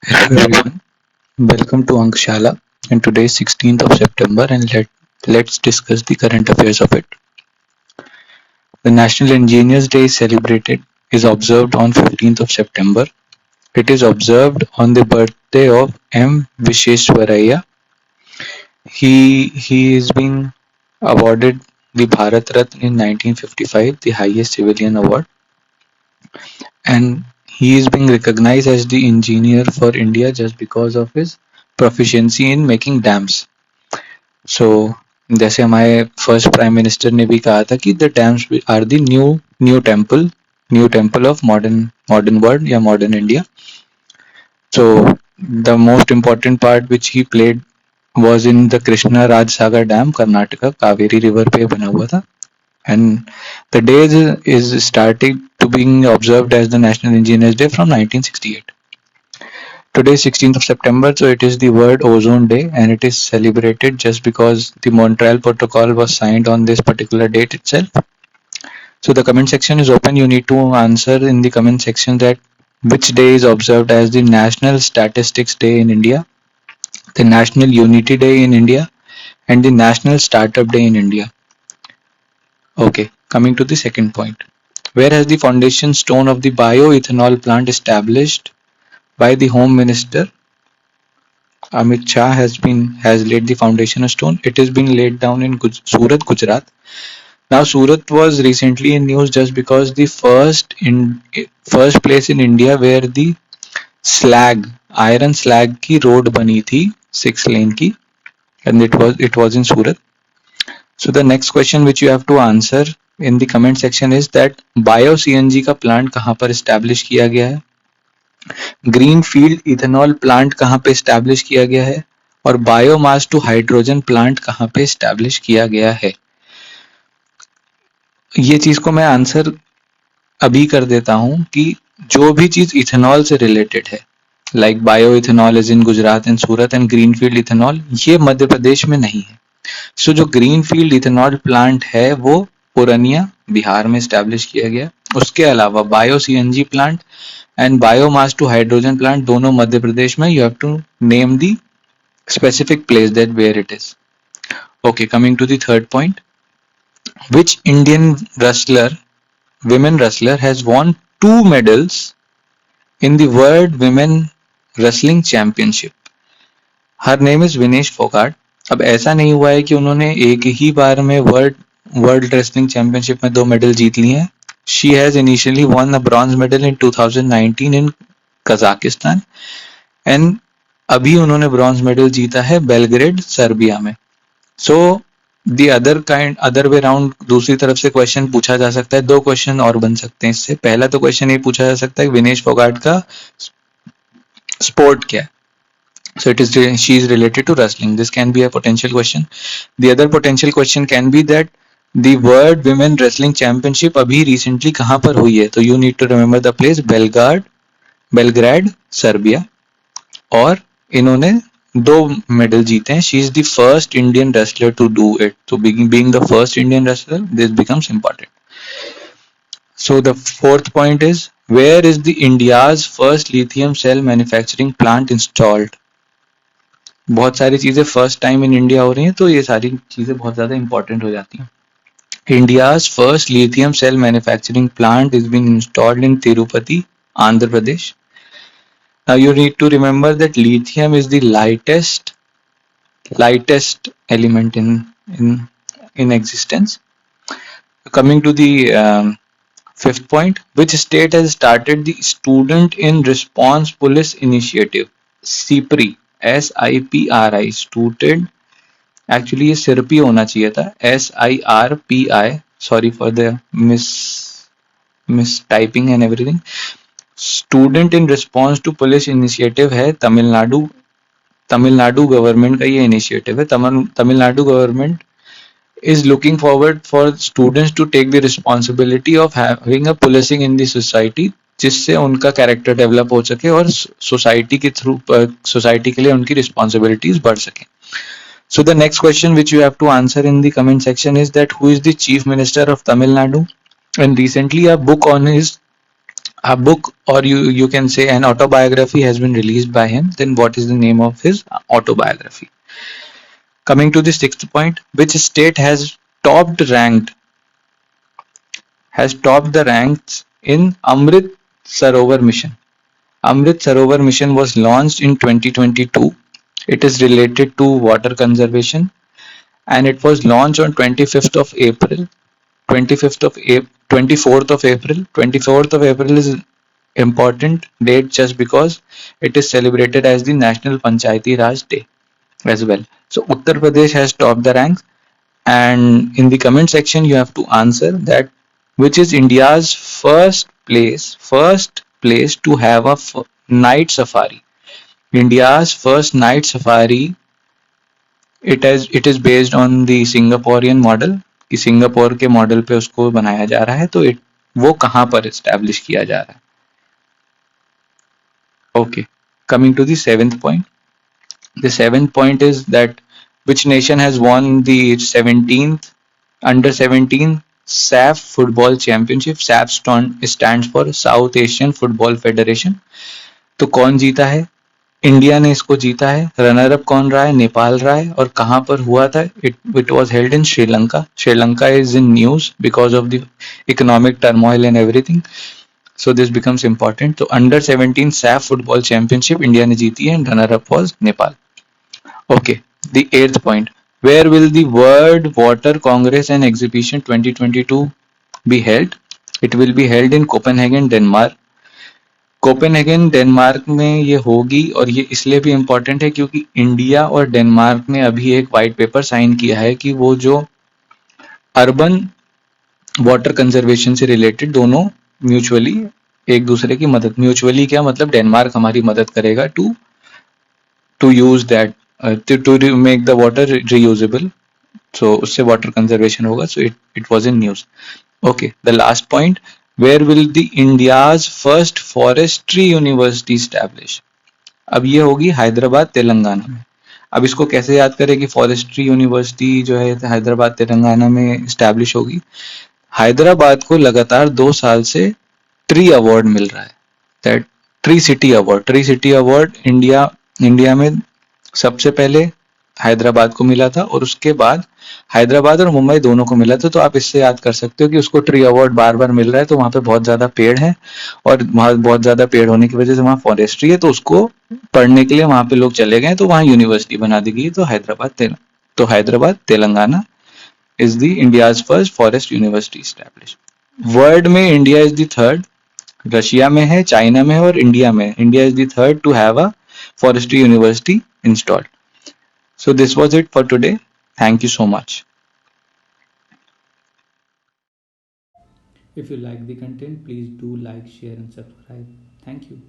Hello everyone, welcome to Ankshala and today is 16th of September and let's discuss the current affairs of it. The National Engineers Day is observed on 15th of September. It is observed on the birthday of M. Visheshwaraya. He is being awarded the Bharat Ratna in 1955, the highest civilian award, and he is being recognized as the engineer for India just because of his proficiency in making dams. सो जैसे हमारे first prime minister ने भी कहा था कि the dams are the new temple of modern world या modern India. So the most important part which he played was in the Krishna Rajsagar Dam, Karnataka, Kaveri River पे बना हुआ था. And the day is starting to being observed as the National Engineers Day from 1968. Today is 16th of September, so it is the World Ozone Day and it is celebrated just because the Montreal Protocol was signed on this particular date itself. So the comment section is open. You need to answer in the comment section that which day is observed as the National Statistics Day in India, the National Unity Day in India, and the National Startup Day in India. Okay, coming to the second point. Where has the foundation stone of the bioethanol plant established by the Home Minister Amit Shah has laid the foundation stone. It is being laid down in Surat, Gujarat. Now, Surat was recently in news just because the first place in India where the iron slag की road बनी थी 6 lane की, and it was in Surat. So the next question which you have to answer in the comment section is that bio CNG का plant कहाँ पर establish किया गया है, ग्रीन फील्ड इथेनॉल प्लांट कहाँ पे स्टैब्लिश किया गया है और बायोमास टू हाइड्रोजन प्लांट कहाँ पे स्टैब्लिश किया गया है. ये चीज को मैं आंसर अभी कर देता हूं कि जो भी चीज इथेनॉल से रिलेटेड है, like bio ethanol is in Gujarat and Surat and green field ethanol, ये मध्य प्रदेश में नहीं है. सो जो ग्रीन फील्ड इथेनॉल प्लांट है वो पुरनिया बिहार में स्टैब्लिश किया गया. उसके अलावा bio CNG plant and biomass to hydrogen plant दोनों मध्य प्रदेश में. You have to name the specific place that where it is. Okay, coming to the third point. Which Indian women wrestler has won 2 medals in the World Women Wrestling Championship? Her name is Vinesh Fogart. अब ऐसा नहीं हुआ है कि उन्होंने एक ही बार में world wrestling championship में 2 मेडल जीत लिए हैं. She has initially won a bronze medal in 2019 in Kazakhstan and अभी उन्होंने ब्रॉन्ज मेडल जीता है बेलग्रेड सर्बिया में. सो दी अदर वे राउंड दूसरी तरफ से क्वेश्चन पूछा जा सकता है. 2 क्वेश्चन और बन सकते हैं इससे. पहला तो क्वेश्चन ये पूछा जा सकता है कि विनेश फोगाट का स्पोर्ट क्या है. So she is related to wrestling. This can be a potential question. The other potential question can be that the World Women Wrestling Championship अभी recently कहाँ पर हुई है. तो you need to remember the place Belgrade Serbia. और इन्होंने 2 medal जीते हैं. She is the first Indian wrestler to do it. तो being the first Indian wrestler, this becomes important. So the fourth point is, where is the India's first lithium cell manufacturing plant installed? बहुत सारी चीजें first time in India हो रही हैं, तो ये सारी चीजें बहुत ज्यादा इंपॉर्टेंट हो जाती हैं. India's first lithium cell manufacturing plant is being installed in Tirupati, Andhra Pradesh. Now you need to remember that lithium is the lightest element in existence. Coming to the fifth point, which state has started the Student in Response Police Initiative? SIPRI, SIPRI, Student. Actually ये SIRPI होना चाहिए था, SIRPI. Sorry for the mistyping and everything. Student in response to police initiative है Tamil Nadu government का ये initiative है. Tamil Nadu government is looking forward for students to take the responsibility of having a policing in the society, जिससे उनका character develop हो सके और society के थ्रू सोसाइटी के लिए उनकी रिस्पॉन्सिबिलिटीज बढ़ सके. So the next question which you have to answer in the comment section is that who is the Chief Minister of Tamil Nadu? And recently a book on his a book, or you can say an autobiography has been released by him, then what is the name of his autobiography? Coming to the sixth point, which state has topped the ranks in Amrit Sarovar mission? Amrit Sarovar mission was launched in 2022. It is related to water conservation, and it was launched on 25th of April. 25th of April, 24th of April. 24th of April is important date just because it is celebrated as the National Panchayati Raj Day as well. So Uttar Pradesh has topped the ranks, and in the comment section you have to answer that which is India's first place to have a night safari. India's first night safari, it is based on the Singaporean model, कि Singapore के model पे उसको बनाया जा रहा है, तो वो कहाँ पर एस्टैब्लिश किया जा रहा है? Okay, coming to the seventh point. The seventh point is that which nation has won the 17th under 17 SAF football championship? SAF stands for South Asian Football Federation. तो कौन जीता है? इंडिया ने इसको जीता है. रनर अप कौन रहा है? नेपाल रहा है. और कहां पर हुआ था? It was held in Sri Lanka. Sri Lanka is in news because of the economic turmoil and everything. So this becomes important. So under 17 SAF football championship India ने जीती है, and runner up was Nepal. Okay, the eighth point. Where will the World Water Congress and Exhibition 2022 be held? It will be held in Copenhagen, Denmark. Copenhagen Denmark में ये होगी, और ये इसलिए भी इम्पोर्टेंट है क्योंकि इंडिया और डेनमार्क ने अभी एक वाइट पेपर साइन किया है कि वो जो अर्बन वाटर कंजर्वेशन से रिलेटेड दोनों म्यूचुअली एक दूसरे की मदद, म्यूचुअली क्या मतलब, डेनमार्क हमारी मदद करेगा to use that, to make the water reusable. सो उससे वाटर कंजर्वेशन होगा. So it was in news. Okay, the last point. Where will the India's first forestry university establish? अब ये होगी हैदराबाद तेलंगाना में. अब इसको कैसे याद करें कि फॉरेस्ट्री यूनिवर्सिटी जो है हैदराबाद तेलंगाना में स्टैब्लिश होगी? हैदराबाद को लगातार 2 साल से ट्री अवार्ड मिल रहा है. That tree city award India में सबसे पहले हैदराबाद को मिला था, और उसके बाद हैदराबाद और मुंबई दोनों को मिला था. तो आप इससे याद कर सकते हो कि उसको ट्री अवार्ड बार बार मिल रहा है, तो वहां पे बहुत ज्यादा पेड़ है, और वहां बहुत ज्यादा पेड़ होने की वजह से वहां फॉरेस्ट्री है, तो उसको पढ़ने के लिए वहां पे लोग चले गए, तो वहां यूनिवर्सिटी बना दी गई. तो Hyderabad Telangana is the India's first forest university establish. World में India is the third. Russia में है, चाइना में है, और इंडिया में. India is the third to have a forestry university installed. So this was it for today. Thank you so much. If you like the content, please do like, share, and subscribe. Thank you.